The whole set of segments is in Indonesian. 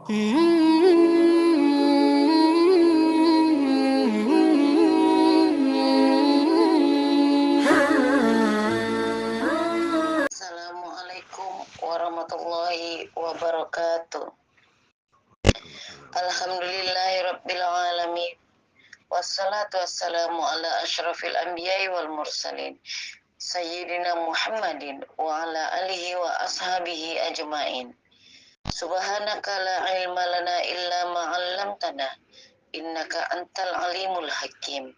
Assalamualaikum warahmatullahi wabarakatuh. Alhamdulillahirabbil alamin. Wassalatu wassalamu ala asyrafil anbiya'i wal mursalin. Sayyidina Muhammadin wa ala alihi wa ashabihi ajma'in. Subhanaka la ilma lana illa ma 'allamtana innaka antal alimul hakim.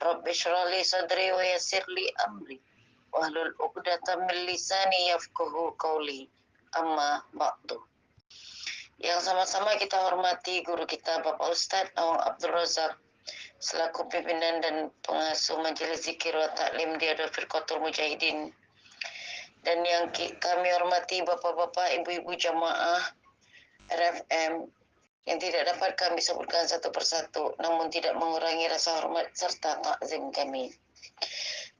Rabbi shrah li sadri wa yassir li amri wahlul 'uqdatam min lisani yafqahu qawli. Amma ba'du. Yang sama-sama kita hormati guru kita Bapak Ustadz Awang Abdul Razak selaku pimpinan dan pengasuh Majelis Zikir wa Ta'lim Diyadul Firqatul Mujahidin, dan yang kami hormati Bapak-bapak, Ibu-ibu jamaah RFM yang tidak dapat kami sebutkan satu persatu, namun tidak mengurangi rasa hormat serta takzim kami.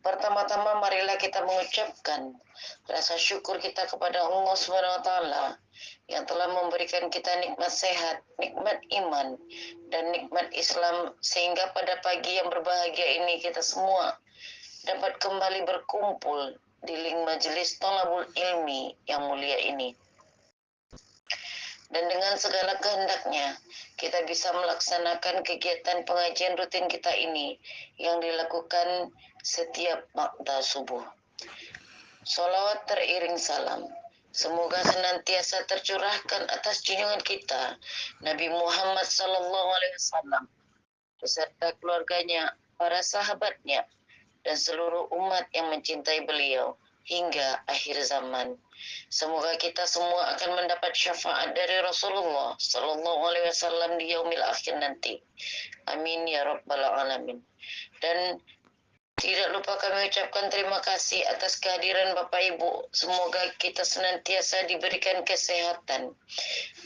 Pertama-tama marilah kita mengucapkan rasa syukur kita kepada Allah Subhanahu wa taala yang telah memberikan kita nikmat sehat, nikmat iman, dan nikmat Islam, sehingga pada pagi yang berbahagia ini kita semua dapat kembali berkumpul di link majelis Thalabul Ilmi yang mulia ini. Dan dengan segala kehendaknya, kita bisa melaksanakan kegiatan pengajian rutin kita ini yang dilakukan setiap makta subuh. Sholawat teriring salam semoga senantiasa tercurahkan atas junjungan kita Nabi Muhammad SAW beserta keluarganya, para sahabatnya, dan seluruh umat yang mencintai beliau hingga akhir zaman. Semoga kita semua akan mendapat syafaat dari Rasulullah SAW di yaumil akhir nanti. Amin ya rabbal alamin. Dan tidak lupa kami ucapkan terima kasih atas kehadiran Bapak Ibu. Semoga kita senantiasa diberikan kesehatan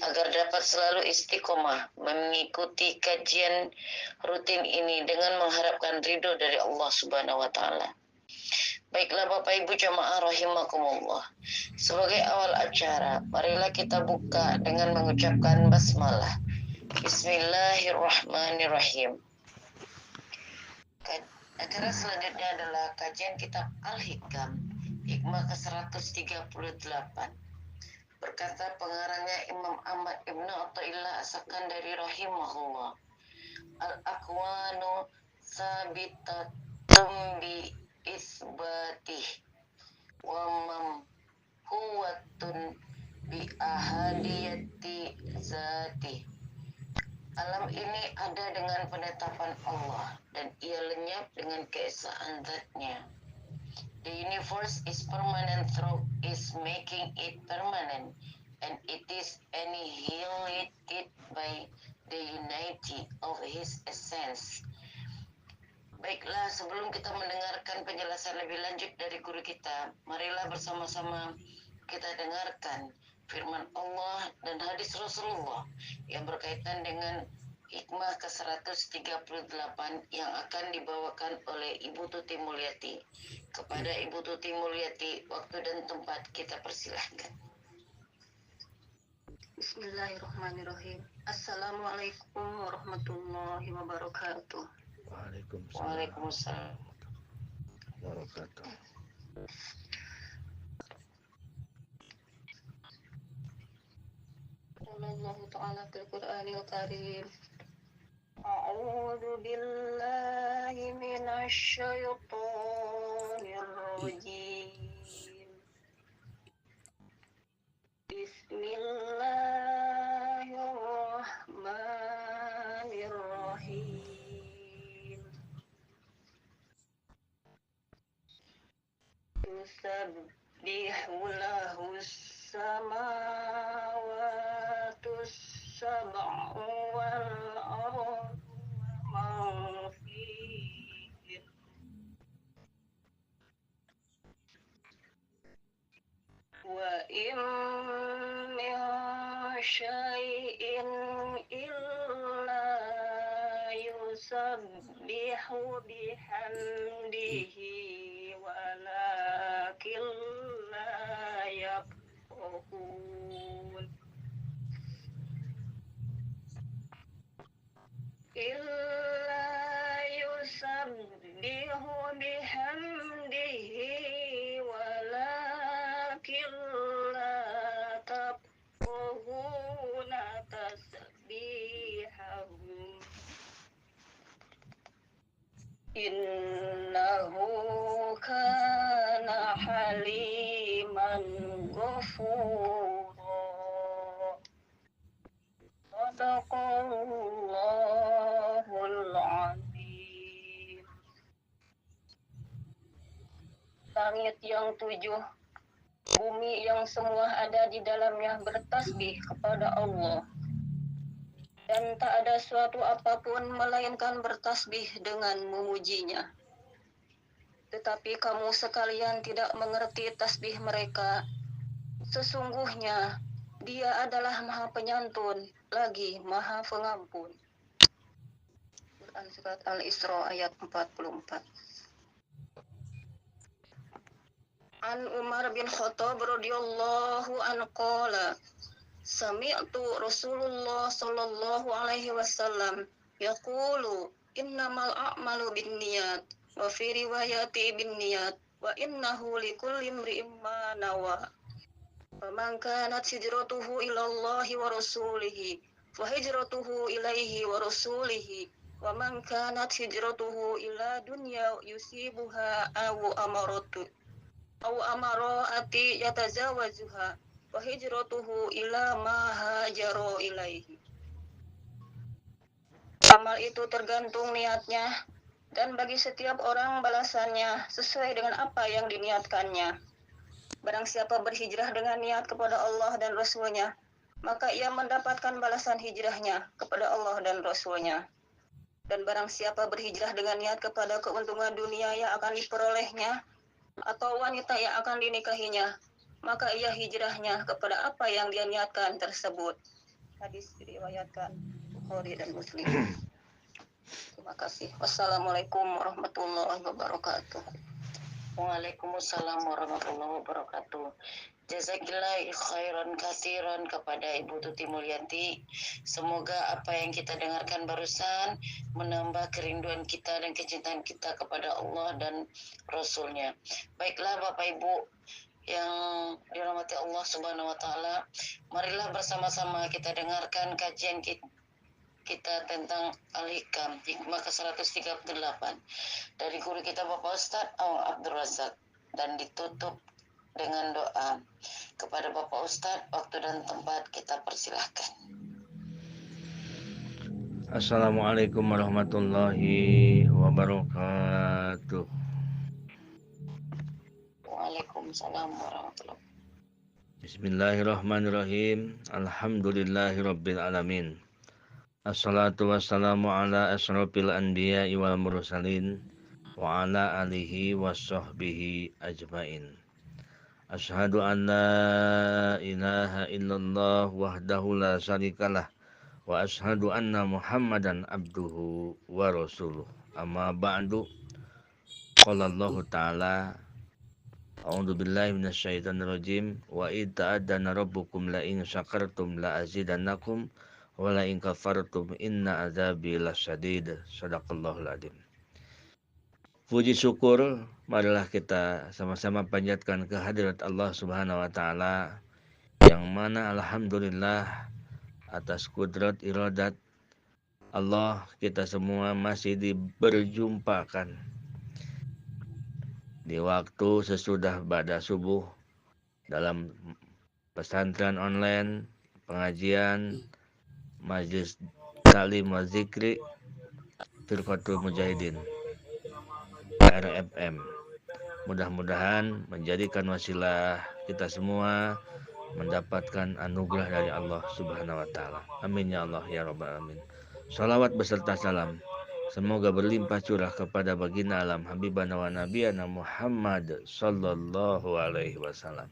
agar dapat selalu istiqomah mengikuti kajian rutin ini dengan mengharapkan ridho dari Allah Subhanahu wa taala. Baiklah Bapak Ibu jamaah rahimakumullah. Sebagai awal acara, marilah kita buka dengan mengucapkan basmalah. Bismillahirrahmanirrahim. Acara selanjutnya adalah kajian kitab Al-Hikam, hikmah ke-138. Berkata pengarangnya Imam Ahmad Ibn Athaillah As-Sakandari rahimahullah, Al-aqwanu sabitatum bi isbatih wa mamhuwatun bi ahadiyati zati. Alam ini ada dengan penetapan Allah dan ia lenyap dengan keesaan zatnya. The universe is permanent through is making it permanent, and it is annihilated by the unity of his essence. Baiklah, sebelum kita mendengarkan penjelasan lebih lanjut dari guru kita, marilah bersama-sama kita dengarkan firman Allah dan hadis Rasulullah yang berkaitan dengan hikmah ke-138 yang akan dibawakan oleh Ibu Tuti Mulyati. Kepada Ibu Tuti Mulyati, waktu dan tempat kita persilahkan. Bismillahirrahmanirrahim. Assalamualaikum warahmatullahi wabarakatuh. Waalaikumsalam wabarakatuh. Allah Ta'ala fil Qur'anil Karim. A'udzu billahi minasy syaithanir rajim. Bismillahirrahmanirrahim. Tusabbihu lahus samawatus sab'u wal ardu man fihi wa in min syai'in illa yusabbihu bihamdihi walakin la yafqahun. إلا يسبح بحمده ولكن لا تفقهون تسبيحهم إنه كان حليما غفورا. صدق Allahul Azim. Langit yang tujuh, bumi yang semua ada di dalamnya bertasbih kepada Allah. Dan tak ada suatu apapun melainkan bertasbih dengan memujinya. Tetapi kamu sekalian tidak mengerti tasbih mereka. Sesungguhnya Dia adalah Maha Penyantun, lagi Maha Pengampun. Quran Surat Al-Isra ayat 44. An Umar bin Khattab radhiyallahu anhu qala sami'tu Rasulullah sallallahu alaihi wasallam yaqulu innamal a'malu binniyat wa fi riwayati binniyat wa innahu likulli imri'in ma nawa. Faman kanat hijratuhu ila Allahi wa rasulihi fa hijratuhu ilaihi wa rasulihi wa man kanat hijratuhu ila dunya yusibuha aw amarati yatazawazuha wa hijratuhu ila ma hajaro ilaihi. Amal itu tergantung niatnya, dan bagi setiap orang balasannya sesuai dengan apa yang diniatkannya. Barang siapa berhijrah dengan niat kepada Allah dan Rasul-Nya, maka ia mendapatkan balasan hijrahnya kepada Allah dan Rasul-Nya. Dan barang siapa berhijrah dengan niat kepada keuntungan dunia yang akan diperolehnya, atau wanita yang akan dinikahinya, maka ia hijrahnya kepada apa yang dia niatkan tersebut. Hadis diriwayatkan Bukhari dan Muslim. Terima kasih. Wassalamualaikum warahmatullahi wabarakatuh. Waalaikumsalam warahmatullahi wabarakatuh. Jazakillah khairan katsiran kepada Ibu Tuti Mulyanti. Semoga apa yang kita dengarkan barusan menambah kerinduan kita dan kecintaan kita kepada Allah dan Rasul-Nya. Baiklah Bapak Ibu yang dirahmati Allah Subhanahu wa taala, marilah bersama-sama kita dengarkan kajian kita tentang Al-Hikam hikmah ke-138 dari guru kita Bapak Ustadz Awang Abdul Razak, dan ditutup dengan doa. Kepada Bapak Ustadz, waktu dan tempat kita persilahkan. Assalamualaikum warahmatullahi wabarakatuh. Waalaikumsalam warahmatullahi wabarakatuh. Bismillahirrahmanirrahim. Alhamdulillahirabbil alamin. Assalatu wassalamu ala asyrafil anbiya'i wal mursalin wa ala alihi washabbihi ajmain. Asyhadu an la ilaha illallah wahdahu la syarikalah wa asyhadu anna Muhammadan abduhu wa rasuluh. Amma ba'du. Qala Allah ta'ala a'udzu billahi minasyaitonir rajim wa id ta'addana rabbukum la in syakartum la azidannakum wa la in kafartum inna adzabi lasyadid. Shadaqallahul adzim. Puji syukur marilah kita sama-sama panjatkan kehadirat Allah Subhanahu wa taala, yang mana alhamdulillah atas kudrat iradat Allah kita semua masih diberjumpakan di waktu sesudah ba'da subuh dalam pesantren online, pengajian, majlis taklim wa zikri Firqatul Mujahidin RFM. Mudah-mudahan menjadikan wasilah kita semua mendapatkan anugerah dari Allah Subhanahu wa taala. Amin ya Allah ya rabbal alamin. Salawat beserta salam semoga berlimpah curah kepada baginda alam habibana wa nabiyana Muhammad sallallahu alaihi wasallam.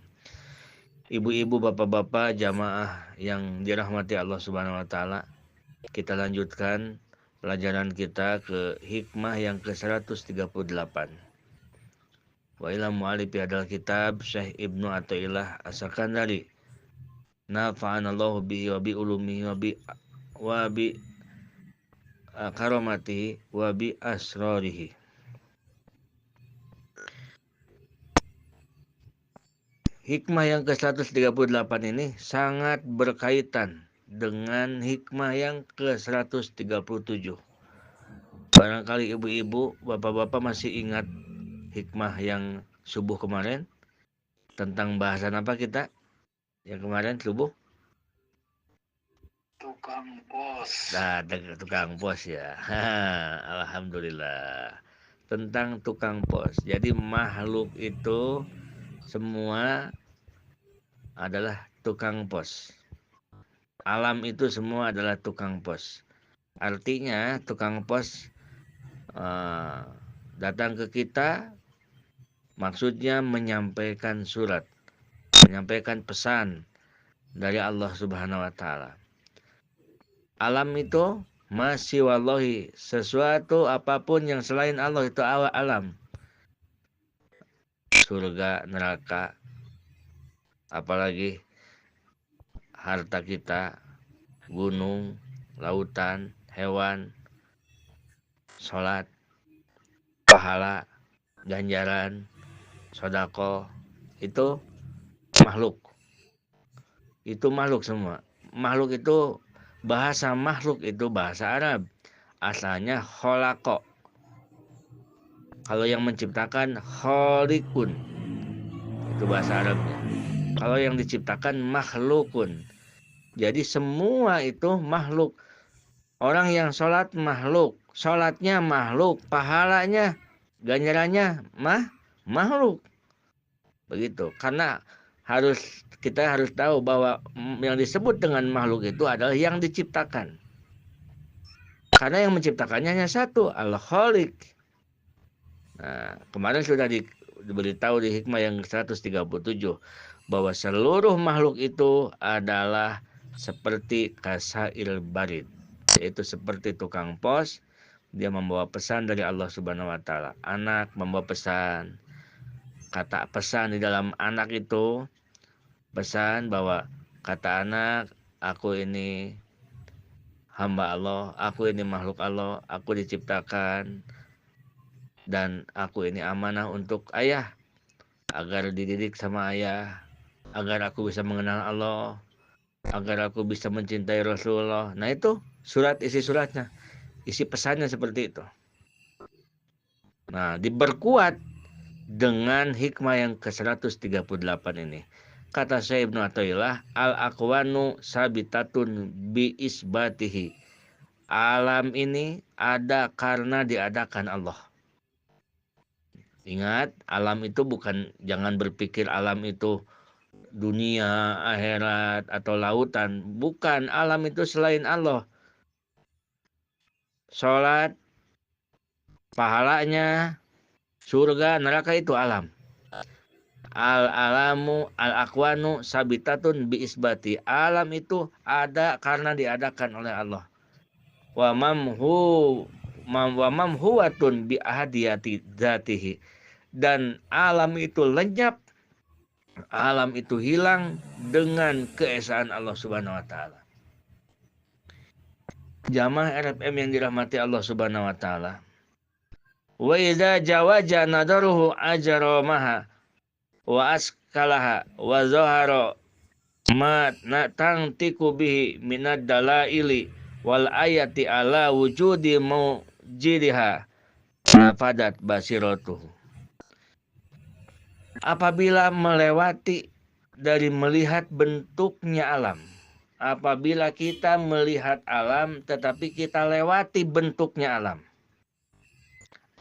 Ibu-ibu, bapak-bapak, jamaah yang dirahmati Allah Subhanahu wa taala, kita lanjutkan pelajaran kita ke hikmah yang ke-138. Wa ila mu'alifi hadal kitab Syekh Ibnu Athaillah As-Sakandari nafa'anallahu bihi wa bi ulumihi wa bi karomatihi wa bi asrarihi. Hikmah yang ke-138 ini sangat berkaitan dengan hikmah yang ke-137. Barangkali ibu-ibu, bapak-bapak masih ingat hikmah yang subuh kemarin? Tentang bahasan apa kita? Yang kemarin subuh? Tukang pos. Nah, tukang pos ya. Alhamdulillah. Tentang tukang pos. Jadi makhluk itu semua adalah tukang pos. Alam itu semua adalah tukang pos. Artinya tukang pos datang ke kita, maksudnya menyampaikan surat, menyampaikan pesan dari Allah Subhanahu wa Ta'ala. Alam itu masih wallahi, sesuatu apapun yang selain Allah itu alam. Surga, neraka, apalagi harta kita, gunung, lautan, hewan, sholat, pahala, ganjaran, sodako, itu makhluk. Itu makhluk semua. Makhluk itu, bahasa makhluk itu bahasa Arab. Asalnya kholako. Kalau yang menciptakan kholikun, itu bahasa Arabnya. Kalau yang diciptakan makhlukun. Jadi semua itu makhluk. Orang yang sholat makhluk, sholatnya makhluk, pahalanya, ganjarannya makhluk. Begitu. Karena kita harus tahu bahwa yang disebut dengan makhluk itu adalah yang diciptakan. Karena yang menciptakannya hanya satu, Al-Khaliq. Nah, kemarin sudah diberitahu di hikmah yang 137 bahwa seluruh makhluk itu adalah seperti kasail barid, yaitu seperti tukang pos. Dia membawa pesan dari Allah Subhanahu wa Ta'ala. Anak membawa pesan. Kata pesan di dalam anak itu pesan bahwa kata anak, aku ini hamba Allah, aku ini makhluk Allah, aku diciptakan dan aku ini amanah untuk ayah agar dididik sama ayah, agar aku bisa mengenal Allah, agar aku bisa mencintai Rasulullah. Nah itu isi suratnya, isi pesannya seperti itu. Nah, diperkuat dengan hikmah yang ke-138 ini. Kata Syekh Ibnu Athaillah, al-aqwanu sabitatun bi isbatihi. Alam ini ada karena diadakan Allah. Ingat, alam itu bukan, jangan berpikir alam itu dunia, akhirat, atau lautan. Bukan, alam itu selain Allah. Sholat, pahalanya, surga, neraka itu alam. Al-alamu al-akwanu sabitatun bi isbati. Alam itu ada karena diadakan oleh Allah. Wa mamhuwatun bi ahadiyati dzatihi. Dan alam itu lenyap, alam itu hilang dengan keesaan Allah Subhanahu wa Ta'ala. Jamaah RFM yang dirahmati Allah Subhanahu wa Ta'ala. Wa idza jawaja nadaruhu ajramaha wa askalaha wa zahara ma tangtiku bihi minad dalaili wal ayati ala wujudi maujidiha nafadat basiratuhu. Apabila melewati dari melihat bentuknya alam, apabila kita melihat alam tetapi kita lewati bentuknya alam,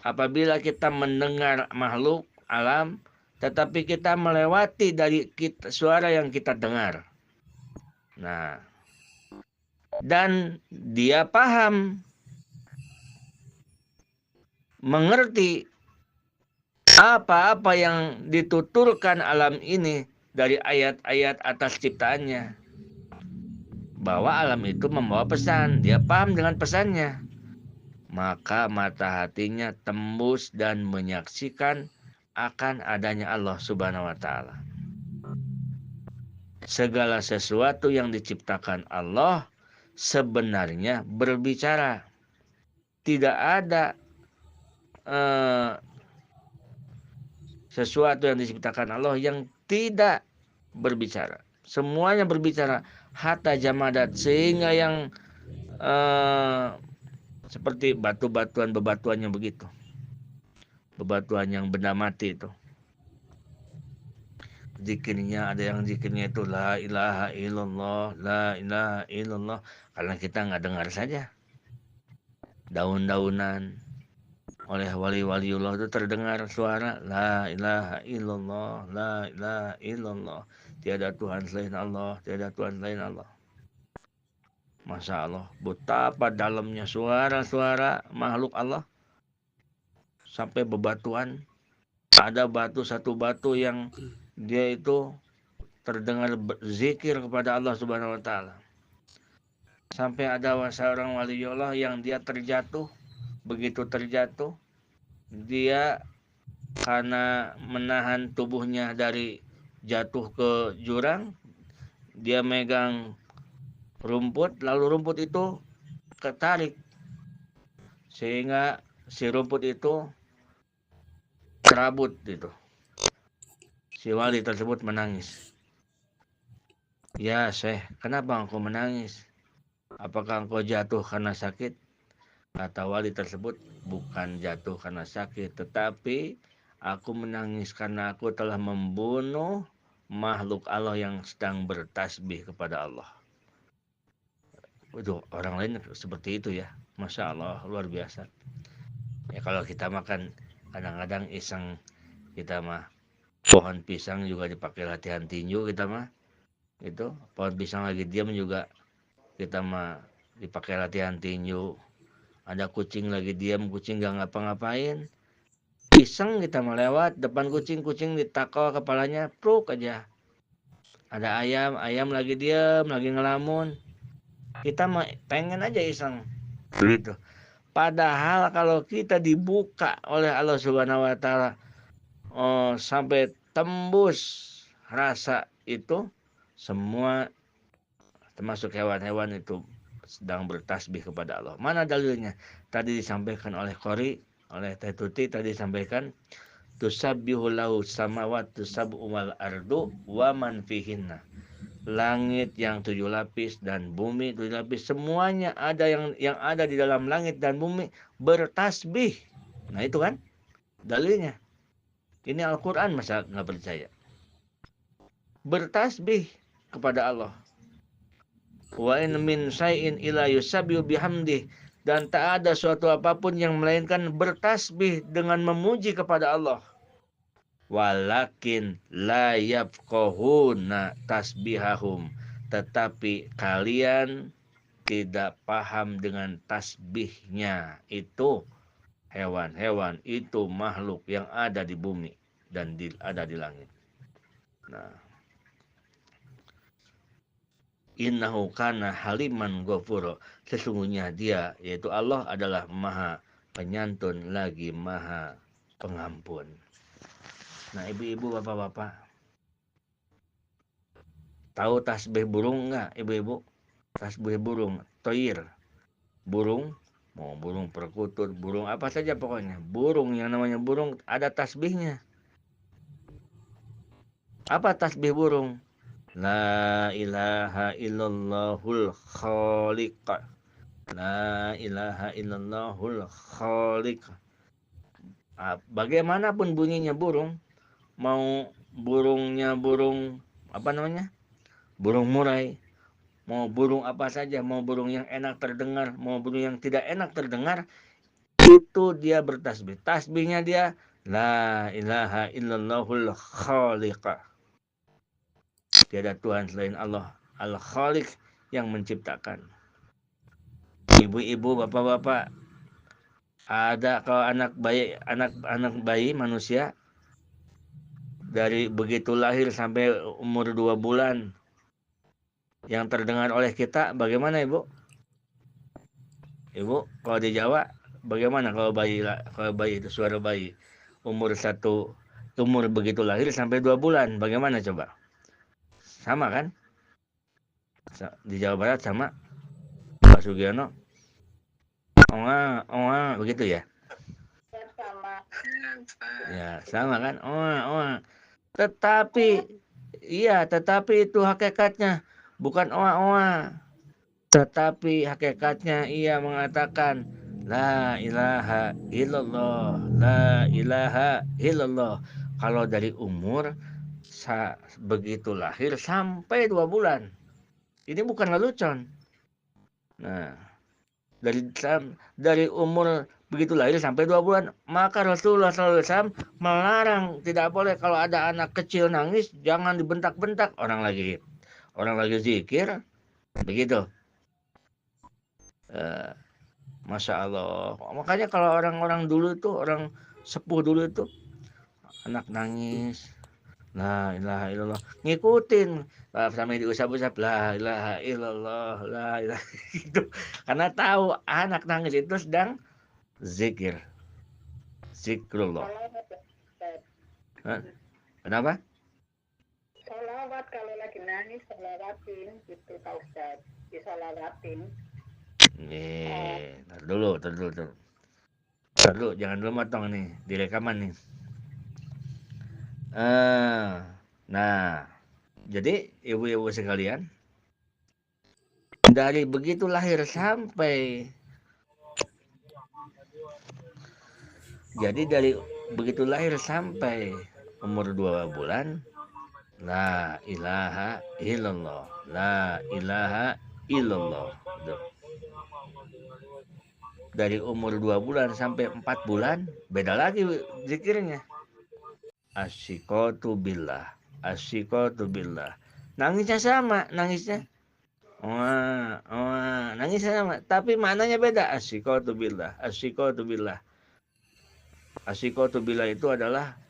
apabila kita mendengar makhluk alam tetapi kita melewati dari suara yang kita dengar, nah, dan dia paham, mengerti apa-apa yang dituturkan alam ini dari ayat-ayat atas ciptaannya, bahwa alam itu membawa pesan, dia paham dengan pesannya, maka mata hatinya tembus dan menyaksikan akan adanya Allah Subhanahu wa Ta'ala. Segala sesuatu yang diciptakan Allah sebenarnya berbicara. tidak ada sesuatu yang diciptakan Allah yang tidak berbicara. Semuanya berbicara, hatta jamadat, sehingga yang seperti batu-batuan, bebatuan yang begitu, bebatuan yang benda mati itu, zikirnya, ada yang zikirnya itu la ilaha illallah, la ilaha illallah, karena kita nggak dengar saja. Daun-daunan oleh wali-waliullah itu terdengar suara la ilaha illallah, la ilaha illallah, tiada Tuhan selain Allah, tiada Tuhan selain Allah. Masya Allah, betapa dalamnya suara-suara makhluk Allah. Sampai bebatuan, ada satu batu yang dia itu terdengar zikir kepada Allah Subhanahu wa taala. Sampai ada seorang waliullah yang dia terjatuh, begitu terjatuh, dia karena menahan tubuhnya dari jatuh ke jurang, dia megang rumput, lalu rumput itu ketarik sehingga si rumput itu terabut itu. Si wali tersebut menangis. Ya Syekh, kenapa engkau menangis? Apakah engkau jatuh karena sakit? Kata wali tersebut, bukan jatuh karena sakit, tetapi aku menangis karena aku telah membunuh makhluk Allah yang sedang bertasbih kepada Allah. Itu orang lain seperti itu ya. Masya Allah, luar biasa. Ya kalau kita makan, kadang-kadang iseng kita mah, pohon pisang juga dipakai latihan tinju kita mah. Itu pohon pisang lagi diam juga kita mah dipakai latihan tinju. Ada kucing lagi diam, kucing gak ngapa-ngapain, iseng kita melewat depan kucing, kucing ditakol kepalanya, pruk aja. Ada ayam lagi diam, lagi ngelamun, kita mah pengen aja iseng begitu. Padahal kalau kita dibuka oleh Allah Subhanahu wa taala sampai tembus rasa itu, semua termasuk hewan-hewan itu sedang bertasbih kepada Allah. Mana dalilnya? Tadi disampaikan oleh Qori, oleh Teh Tuti, tadi disampaikan tusabbihu lahu samawati sab'u wal ardu wa man fihinna. Langit yang 7 lapis dan bumi 7 lapis, semuanya ada yang ada di dalam langit dan bumi bertasbih. Nah itu kan dalilnya. Ini Al-Quran, masa nggak percaya? Bertasbih kepada Allah. Wa in min syai'in illa yusabbihu bihamdih, dan tak ada suatu apapun yang melainkan bertasbih dengan memuji kepada Allah. Walakin la yafqahuna tasbihahum, tetapi kalian tidak paham dengan tasbihnya itu hewan-hewan, itu makhluk yang ada di bumi dan ada di langit. Nah, innahu kana haliman ghafura, sesungguhnya dia, yaitu Allah, adalah maha penyantun lagi maha pengampun. Nah ibu-ibu, bapak-bapak, tahu tasbih burung enggak ibu-ibu? Tasbih burung, toir, burung, mau burung perkutut, burung apa saja pokoknya, burung yang namanya burung ada tasbihnya. Apa tasbih burung? La ilaha illallahul khaliq. La ilaha illallahul khaliq. Bagaimanapun bunyinya burung, mau burungnya burung apa namanya? Burung murai, mau burung apa saja, mau burung yang enak terdengar, mau burung yang tidak enak terdengar, itu dia bertasbih. Tasbihnya dia la ilaha illallahul khaliq. Tiada Tuhan selain Allah, Al-Khaliq, yang menciptakan. Ibu-ibu, bapak-bapak, ada kalau anak bayi manusia dari begitu lahir sampai umur 2 bulan yang terdengar oleh kita, bagaimana ibu? Ibu, kalau di Jawa bagaimana kalau bayi itu suara bayi umur begitu lahir sampai 2 bulan, bagaimana coba? Sama kan? Di Jawa Barat sama Pak Sugiono. Oa, oa, begitu ya? Sama. Ya, sama kan? Oa, oa. Tetapi, iya, tetapi itu hakikatnya bukan oa, oa. Tetapi hakikatnya ia mengatakan La ilaha illallah, La ilaha illallah. Kalau dari umur begitu lahir sampai 2 bulan. Ini bukan lelucon. Nah, dari umur begitu lahir sampai 2 bulan, maka Rasulullah SAW melarang, tidak boleh kalau ada anak kecil nangis jangan dibentak-bentak, orang lagi zikir begitu. Masya Allah. Makanya kalau orang-orang dulu itu, orang sepuh dulu itu, anak nangis, la ilaha illallah, ngikutin sampai diusap-usap, la ilaha illallah, la ilaha gitu. Karena tahu anak nangis itu sedang zikir, zikrullah. Hah? Kenapa? Salawat kalau lagi nangis, salawatin gitu Pak Ustaz. Disalawatin. Tar dulu. Jangan dulu motong nih, direkaman nih. Nah, jadi ibu-ibu sekalian, dari begitu lahir sampai umur 2 bulan, la ilaha illallah, la ilaha illallah. Dari umur 2 bulan sampai 4 bulan, beda lagi zikirnya. Asyikotu billah. Nangisnya sama, nangisnya. Nangisnya sama, tapi maknanya beda. Asyikotu billah. Asyikotu billah itu adalah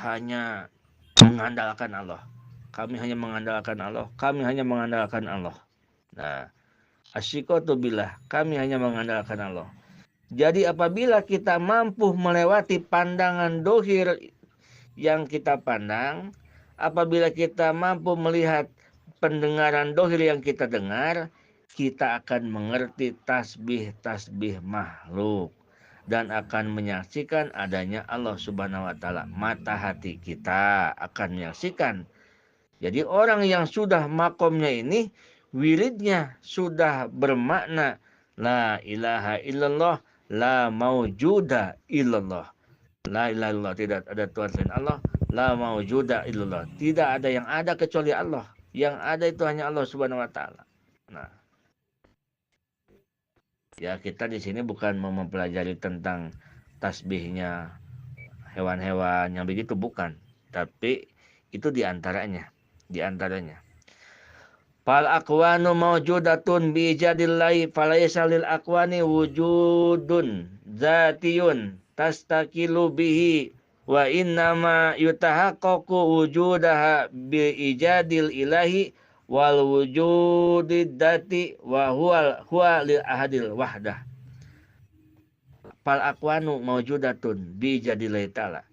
hanya mengandalkan Allah. Kami hanya mengandalkan Allah. Nah, asyikotu billah, kami hanya mengandalkan Allah. Jadi apabila kita mampu melewati pandangan dohir yang kita pandang, apabila kita mampu melihat pendengaran dohir yang kita dengar, kita akan mengerti tasbih makhluk dan akan menyaksikan adanya Allah Subhanahu wa taala. Mata hati kita akan menyaksikan. Jadi orang yang sudah makomnya ini, wiridnya sudah bermakna la ilaha illallah, la maujuda illallah. La ilaha illallah, tidak ada Tuhan selain Allah. La maujuda illallah, tidak ada yang ada kecuali Allah. Yang ada itu hanya Allah Subhanahu wa taala. Nah, ya kita di sini bukan mau mempelajari tentang tasbihnya hewan-hewan yang begitu, bukan. Tapi itu diantaranya. Fal akwanu mawjudatun bi ijadillahi falaysa lil akwani wujudun zatiyun tastaqilu bihi wa innama yutahaqqaqu wujudaha bi ijadil ilahi wal wujudid dati wa huwa lil ahadil wahdah. Fal akwanu mawjudatun bi ijadillahi ta'ala.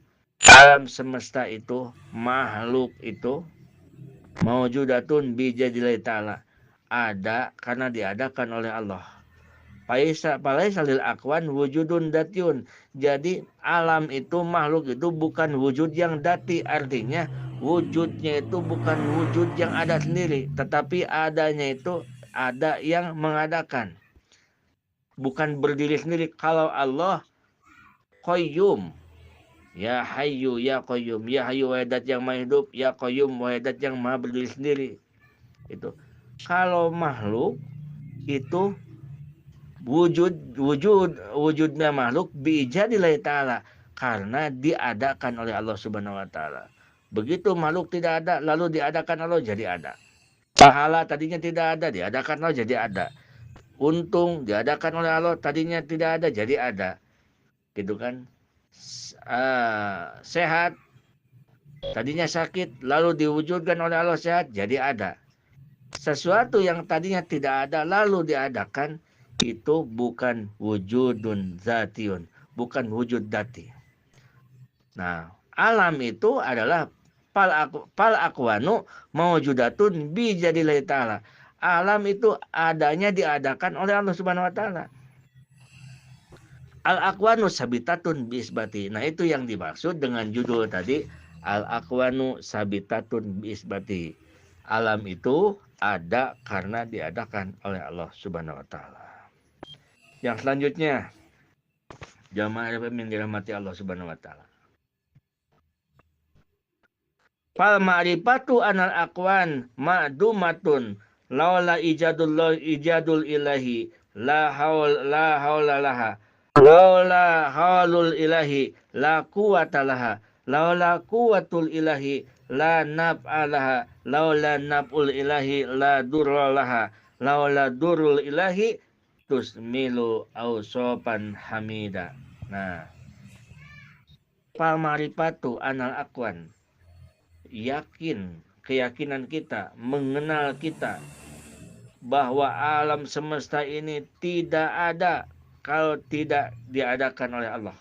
Alam semesta itu, makhluk itu, mawjudatun bijadillahi ta'ala, ada karena diadakan oleh Allah. Falaisa lil akwan wujudun datiun. Jadi alam itu, makhluk itu bukan wujud yang dati, artinya wujudnya itu bukan wujud yang ada sendiri, tetapi adanya itu ada yang mengadakan, bukan berdiri sendiri. Kalau Allah qayyum, ya hayyu ya qayyum, ya hayyu wahidat yang maha hidup, ya qayyum wahidat yang maha berdiri sendiri. Itu. Kalau makhluk itu wujudnya makhluk biijadillahi ta'ala, karena diadakan oleh Allah Subhanahu wa taala. Begitu makhluk tidak ada lalu diadakan Allah, jadi ada. Pahala tadinya tidak ada, diadakan Allah, jadi ada. Untung diadakan oleh Allah, tadinya tidak ada, jadi ada. Gitu kan? Sehat, tadinya sakit, lalu diwujudkan oleh Allah sehat, jadi ada. Sesuatu yang tadinya tidak ada lalu diadakan, itu bukan wujudun zatiun, bukan wujud dati. Nah, alam itu adalah fal akwanu mawjudatun bijadillahi ta'ala. Alam itu adanya diadakan oleh Allah Subhanahu wa taala. Al-aqwanu sabitatun biisbati. Nah, itu yang dimaksud dengan judul tadi, al-aqwanu sabitatun biisbati. Alam itu ada karena diadakan oleh Allah Subhanahu wa taala. Yang selanjutnya, jamaah yang dirahmati Allah Subhanahu wa taala. Fal ma'rifatu anal aqwan ma'dumatun laula ijadul ilahi la haula laha. Laula haulul ilahi la quwata laha. Laula quwatul ilahi la naf'a laha. Laula naf'ul ilahi la durra laha. Laula durul ilahi tusmilu ausopan hamida. Nah, fal ma'rifatu anal aqwan, keyakinan kita, mengenal kita bahwa alam semesta ini tidak ada kalau tidak diadakan oleh Allah.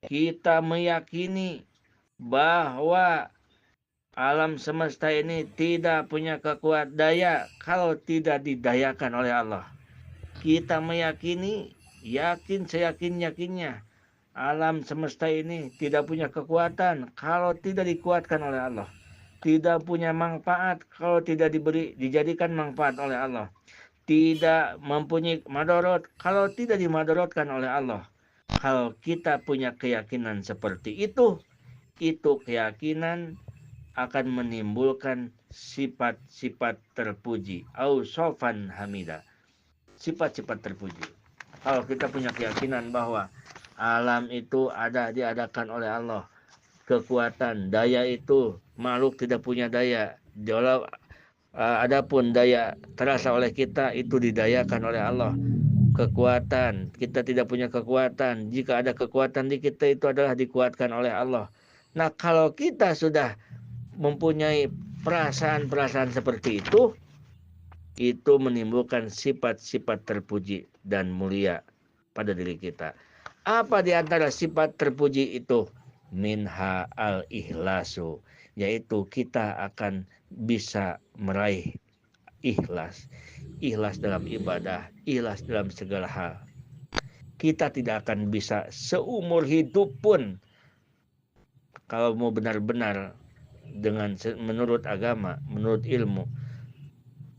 Kita meyakini bahwa alam semesta ini tidak punya kekuatan daya kalau tidak didayakan oleh Allah. Kita meyakini, seyakin-yakinnya, alam semesta ini tidak punya kekuatan kalau tidak dikuatkan oleh Allah. Tidak punya manfaat kalau tidak dijadikan manfaat oleh Allah. Tidak mempunyai madorot kalau tidak dimadorotkan oleh Allah. Kalau kita punya keyakinan seperti itu keyakinan akan menimbulkan sifat-sifat terpuji. Ausofan hamida. Sifat-sifat terpuji. Kalau kita punya keyakinan bahwa alam itu diadakan oleh Allah. Kekuatan, daya itu makhluk tidak punya daya. Adapun daya terasa oleh kita itu didayakan oleh Allah. Kekuatan, kita tidak punya kekuatan. Jika ada kekuatan di kita itu adalah dikuatkan oleh Allah. Nah, kalau kita sudah mempunyai perasaan-perasaan seperti itu menimbulkan sifat-sifat terpuji dan mulia pada diri kita. Apa di antara sifat terpuji itu? Minha al-ikhlasu, yaitu kita akan bisa meraih ikhlas dalam ibadah, ikhlas dalam segala hal. Kita tidak akan bisa seumur hidup pun, kalau mau benar-benar dengan menurut agama, menurut ilmu,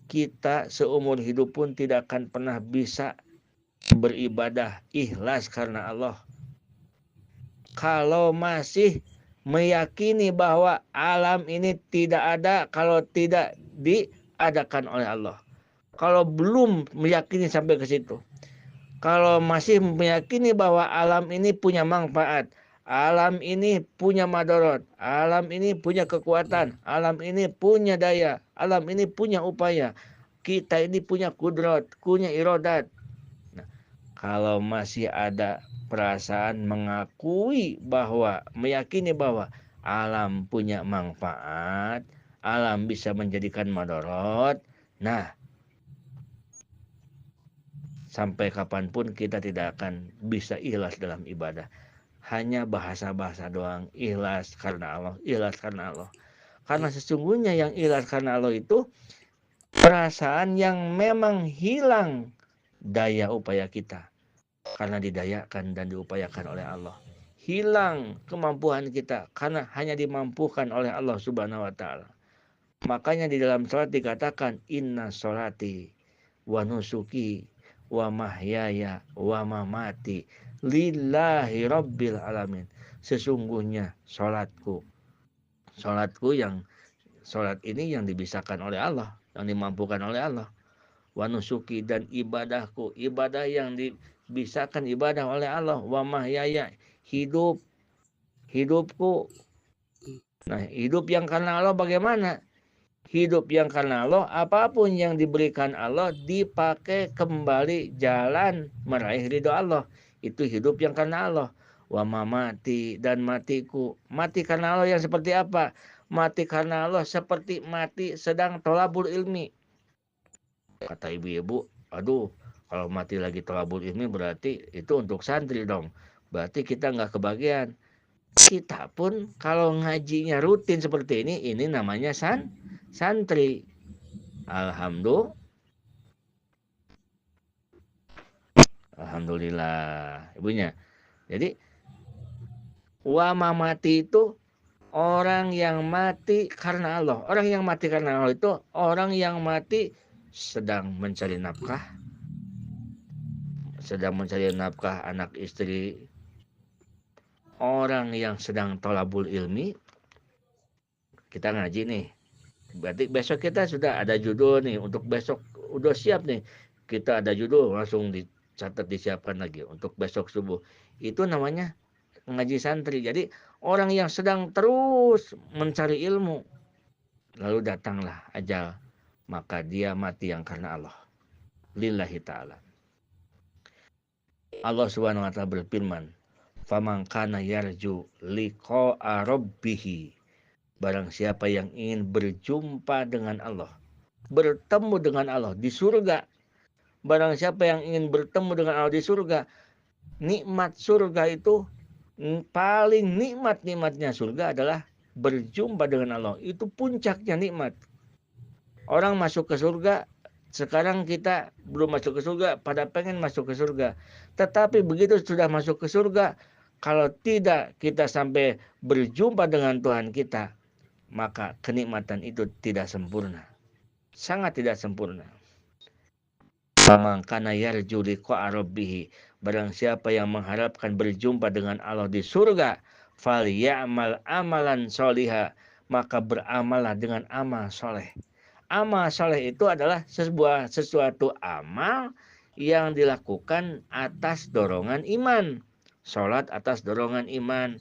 kita seumur hidup pun tidak akan pernah bisa beribadah ikhlas karena Allah kalau masih meyakini bahwa alam ini tidak ada kalau tidak diadakan oleh Allah. Kalau belum meyakini sampai ke situ, kalau masih meyakini bahwa alam ini punya manfaat, alam ini punya madorot, alam ini punya kekuatan, alam ini punya daya, alam ini punya upaya, kita ini punya kudrat, punya irodat. Nah, kalau masih ada perasaan meyakini bahwa alam punya manfaat, alam bisa menjadikan madorot. Nah, sampai kapanpun kita tidak akan bisa ikhlas dalam ibadah. Hanya bahasa-bahasa doang, ikhlas karena Allah, ikhlas karena Allah. Karena sesungguhnya yang ikhlas karena Allah itu perasaan yang memang hilang daya upaya kita. Karena didayakan dan diupayakan oleh Allah. Hilang kemampuan kita karena hanya dimampukan oleh Allah Subhanahu wa taala. Makanya di dalam salat dikatakan inna sholati wa nusuki wa mahyaya wa mamati lillahi rabbil alamin. Sesungguhnya salatku salat ini yang dibisakan oleh Allah, yang dimampukan oleh Allah. Wa nusuki, dan ibadahku, ibadah yang dibisakan ibadah oleh Allah. Wa mahyaya, hidupku. Nah, hidup yang karena Allah bagaimana? Hidup yang karena Allah, apapun yang diberikan Allah dipakai kembali jalan meraih ridho Allah. Itu hidup yang karena Allah. Wa mamati, dan matiku. Mati karena Allah yang seperti apa? Mati karena Allah seperti mati sedang thalabul ilmi. Kata ibu-ibu, aduh, kalau mati lagi thalabul ilmi berarti itu untuk santri dong. Berarti kita nggak kebagian. Kita pun kalau ngajinya rutin seperti ini namanya santri. Alhamdulillah Alhamdulillah. Ibunya. Jadi wa mamati itu orang yang mati karena Allah. Orang yang mati karena Allah itu orang yang mati sedang mencari nafkah. Sedang mencari nafkah anak istri. Orang yang sedang tolabul ilmi. Kita ngaji nih. Berarti besok kita sudah ada judul nih. Untuk besok udah siap nih. Kita ada judul langsung dicatat, disiapkan lagi. Untuk besok subuh. Itu namanya ngaji santri. Jadi orang yang sedang terus mencari ilmu. Lalu datanglah ajal. Maka dia mati yang karena Allah. Lillahi ta'ala. Allah subhanahu wa ta'ala berfirman. Faman kana yarju liqa'a rabbihi. Barang siapa yang ingin berjumpa dengan Allah, bertemu dengan Allah di surga. Barang siapa yang ingin bertemu dengan Allah di surga, nikmat surga itu paling nikmatnya surga adalah berjumpa dengan Allah. Itu puncaknya nikmat. Orang masuk ke surga, sekarang kita belum masuk ke surga, pada pengen masuk ke surga. Tetapi begitu sudah masuk ke surga, kalau tidak kita sampai berjumpa dengan Tuhan kita, maka kenikmatan itu tidak sempurna. Sangat tidak sempurna. Faman kana yarju liqa'a rabbih. Barang siapa yang mengharapkan berjumpa dengan Allah di surga, falyamal amalan sholiha, maka beramallah dengan amal soleh. Amal soleh itu adalah sesuatu amal yang dilakukan atas dorongan iman. Sholat atas dorongan iman.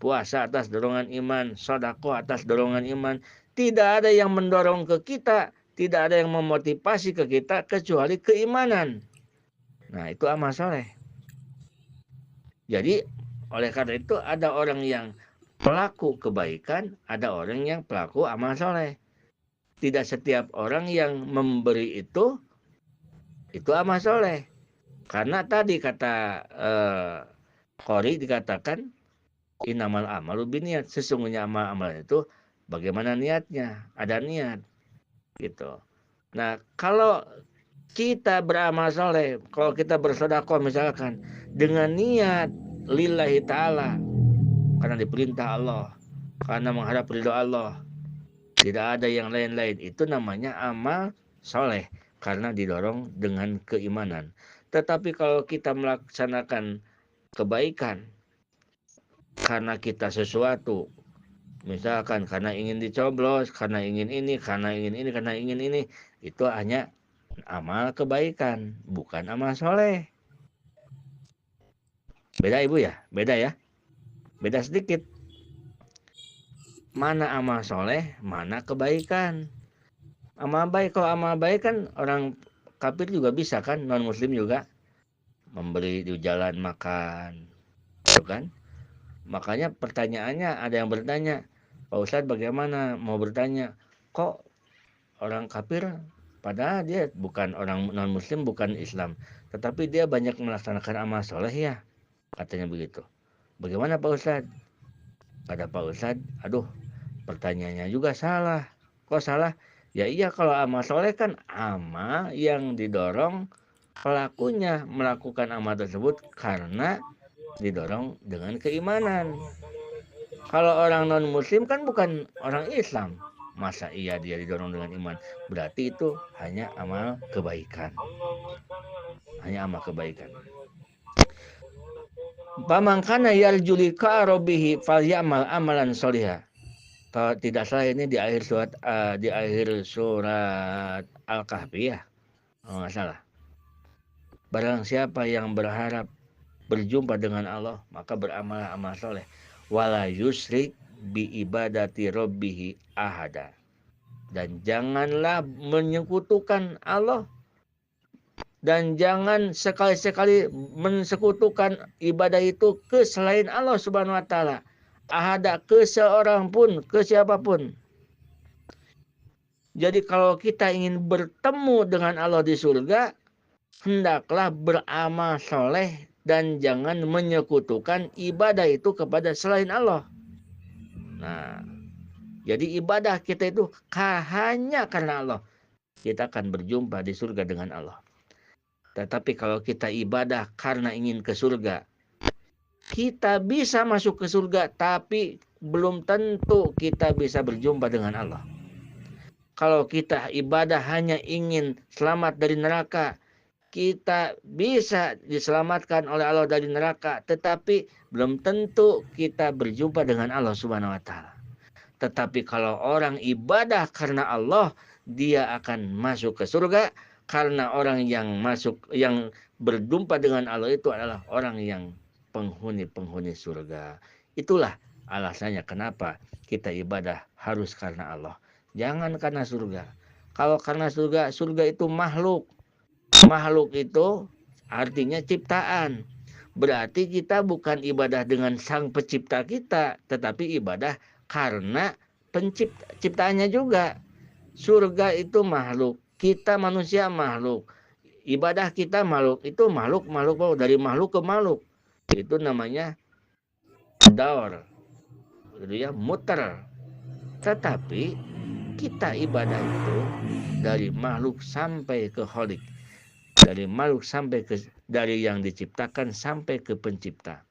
Puasa atas dorongan iman, sedekah atas dorongan iman. Tidak ada yang mendorong ke kita, tidak ada yang memotivasi ke kita kecuali keimanan. Nah, itu amal soleh. Jadi, oleh karena itu ada orang yang pelaku kebaikan, ada orang yang pelaku amal soleh. Tidak setiap orang yang memberi itu amal soleh. Karena tadi kata Qori dikatakan, innamal amalu biniat. Sesungguhnya amal-amal itu bagaimana niatnya, ada niat gitu. Nah, kalau kita beramal soleh, kalau kita bersedekah misalkan dengan niat lillahi ta'ala, karena diperintah Allah, karena mengharap ridho Allah, tidak ada yang lain-lain, itu namanya amal soleh karena didorong dengan keimanan. Tetapi kalau kita melaksanakan kebaikan karena kita sesuatu, misalkan karena ingin dicoblos, karena ingin ini, karena ingin ini, karena ingin ini, itu hanya amal kebaikan, bukan amal soleh. Beda ibu ya? Beda ya? Beda sedikit. Mana amal soleh, mana kebaikan. Amal baik, kalau amal baik kan orang kafir juga bisa kan, non muslim juga. Memberi di jalan makan, itu kan? Makanya pertanyaannya, ada yang bertanya, Pak Ustadz bagaimana mau bertanya, kok orang kafir padahal dia bukan orang non muslim, bukan Islam, tetapi dia banyak melaksanakan amal soleh ya, katanya begitu. Bagaimana Pak Ustadz? Kata Pak Ustadz, aduh pertanyaannya juga salah. Kok salah? Ya iya, kalau amal soleh kan amal yang didorong pelakunya melakukan amal tersebut karena didorong dengan keimanan. Kalau orang non muslim kan bukan orang Islam, masa iya dia didorong dengan iman? Berarti itu hanya amal kebaikan. Hanya amal kebaikan. Faman kana yarju liqa'a rabbih falyamal amalan sholiha. Kalau tidak salah ini di akhir surat Al-Kahfi ya. Oh, nggak salah. Barang siapa yang berharap berjumpa dengan Allah, maka beramal amal soleh. Wala yusrik bi ibadati rabbih ahada. Dan janganlah menyekutukan Allah. Dan jangan sekali-sekali mensekutukan ibadah itu ke selain Allah subhanahu wa ta'ala. Ahada, ke seorang pun, ke siapapun. Jadi kalau kita ingin bertemu dengan Allah di surga, hendaklah beramal soleh dan jangan menyekutukan ibadah itu kepada selain Allah. Nah, jadi ibadah kita itu hanya karena Allah. Kita akan berjumpa di surga dengan Allah. Tetapi kalau kita ibadah karena ingin ke surga, kita bisa masuk ke surga, tapi belum tentu kita bisa berjumpa dengan Allah. Kalau kita ibadah hanya ingin selamat dari neraka, kita bisa diselamatkan oleh Allah dari neraka, tetapi belum tentu kita berjumpa dengan Allah Subhanahu wa taala. Tetapi kalau orang ibadah karena Allah, dia akan masuk ke surga, karena orang yang berjumpa dengan Allah itu adalah orang yang penghuni surga. Itulah alasannya kenapa kita ibadah harus karena Allah. Jangan karena surga. Kalau karena surga itu makhluk. Makhluk itu artinya ciptaan. Berarti kita bukan ibadah dengan sang pencipta kita, tetapi ibadah karena ciptaannya juga. Surga itu makhluk, kita manusia makhluk. Ibadah kita makhluk, itu makhluk dari makhluk ke makhluk. Itu namanya daur, gitu ya, muter. Tetapi kita ibadah itu dari makhluk sampai ke kholik. Dari makhluk sampai ke dari yang diciptakan sampai ke pencipta.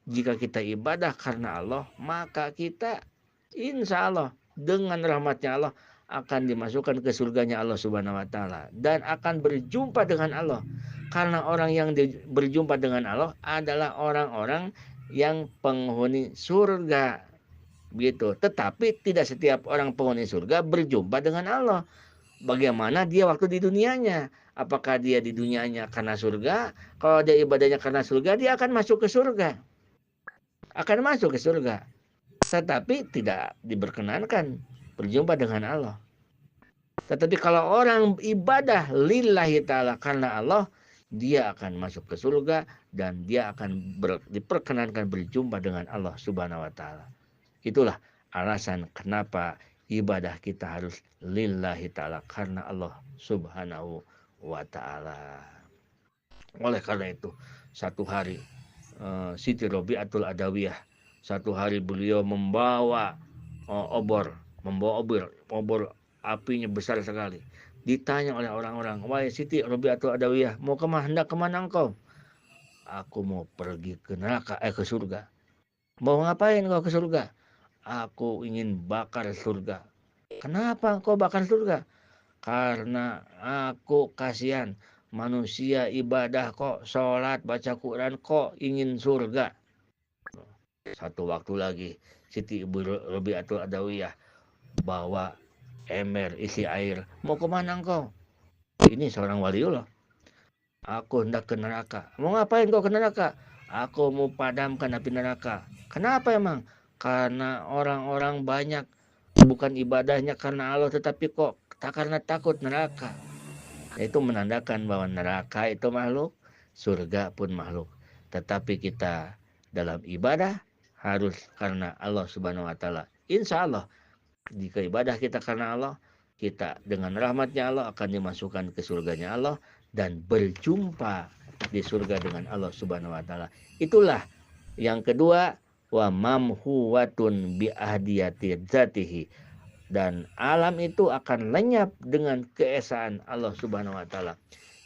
Jika kita ibadah karena Allah, maka kita insya Allah dengan rahmatnya Allah akan dimasukkan ke surganya Allah Subhanahu wa taala dan akan berjumpa dengan Allah. Karena orang yang berjumpa dengan Allah adalah orang-orang yang penghuni surga. Begitu. Tetapi tidak setiap orang penghuni surga berjumpa dengan Allah. Bagaimana dia waktu di dunianya? Apakah dia di dunianya karena surga? Kalau dia ibadahnya karena surga, dia akan masuk ke surga. Akan masuk ke surga. Tetapi tidak diperkenankan berjumpa dengan Allah. Tetapi kalau orang ibadah lillahi ta'ala karena Allah, dia akan masuk ke surga dan dia akan diperkenankan berjumpa dengan Allah Subhanahu wa taala. Itulah alasan kenapa ibadah kita harus lillahi ta'ala karena Allah Subhanahu wa ta'ala. Oleh karena itu, satu hari Siti Robiatul Adawiyah, satu hari beliau membawa obor apinya besar sekali. Ditanya oleh orang-orang, "Wahai Siti Robiatul Adawiyah, mau hendak kemana engkau?" "Aku mau pergi ke neraka, ke surga." "Mau ngapain kau ke surga?" "Aku ingin bakar surga." "Kenapa engkau bakar surga?" "Karena aku kasihan manusia ibadah kok, sholat, baca Quran kok ingin surga." Satu waktu lagi Siti Ibu Robiatul Adawiyah bawa ember isi air. "Mau kemana engkau?" Ini seorang waliullah. "Aku hendak ke neraka." "Mau ngapain kau ke neraka?" "Aku mau padamkan api neraka." "Kenapa emang?" "Karena orang-orang banyak bukan ibadahnya karena Allah, tetapi kok karena takut neraka." Itu menandakan bahwa neraka itu makhluk, surga pun makhluk. Tetapi kita dalam ibadah harus karena Allah Subhanahu wa taala. Insya Allah jika ibadah kita karena Allah, kita dengan rahmatnya Allah akan dimasukkan ke surganya Allah dan berjumpa di surga dengan Allah Subhanahu wa taala. Itulah yang kedua, wa mamhuwatun bi ahdiyati dzatihi. Dan alam itu akan lenyap dengan keesaan Allah Subhanahu wa taala.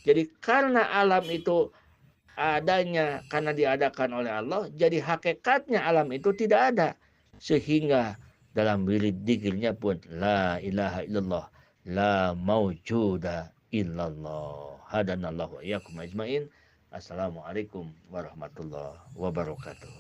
Jadi karena alam itu adanya karena diadakan oleh Allah, jadi hakikatnya alam itu tidak ada. Sehingga dalam wirid dzikirnya pun la ilaha illallah, la maujuda illallah. Hadanallahu wa iyyakum ajmain. Assalamualaikum warahmatullahi wabarakatuh.